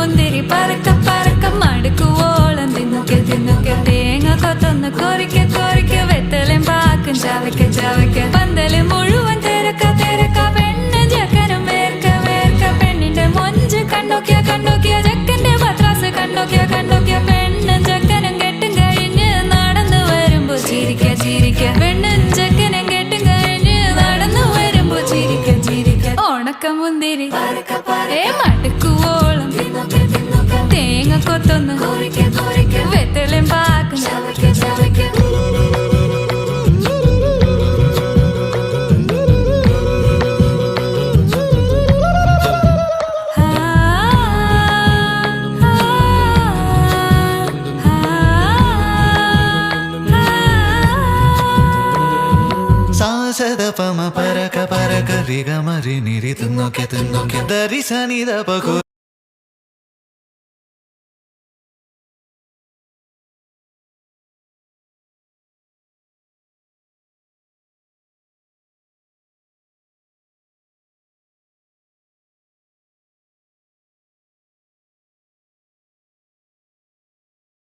മുന്തിരി പറക്ക പറക്ക മടുക്കുവോളം തിന്നുക്കെ തിന്നുക്കെ തേങ്ങ കൊത്തൊന്ന് കൊറിക്ക കൊറിക്ക വെത്തലും പാക്കും ചവയ്ക്ക ചവയ്ക്ക പന്തല് മുഴുവൻ തിരക്ക തിരക്ക പെണ്ണ് ജക്കനും വേർക്ക വേർക്ക പെണ്ണിന്റെ മൊഞ്ച് കണ്ടോക്കിയ കണ്ടോക്കിയ ജക്കന്റെ പത്രാസ് കണ്ടോക്കിയ കണ്ടോക്കിയ പെണ്ണും ജക്കനും കെട്ടും കഴിഞ്ഞ് നടന്നു വരുമ്പോ ചിരിക്ക ചിരിക്ക പെണ്ണും ജക്കനും കെട്ടും കഴിഞ്ഞ് നടന്നു വരുമ്പോ ചിരിക്ക ചിരിക്ക ഉണക്ക മുന്തിരി മടുക്കുവോളം തേങ്ങ കൊത്തൊന്ന് വെത്തലും പാക്കും സാസദപമ പരക പരക രിഗമരി നിരി തിന്നൊക്കെ തിന്നൊക്കെ ദരി സനിദ പകു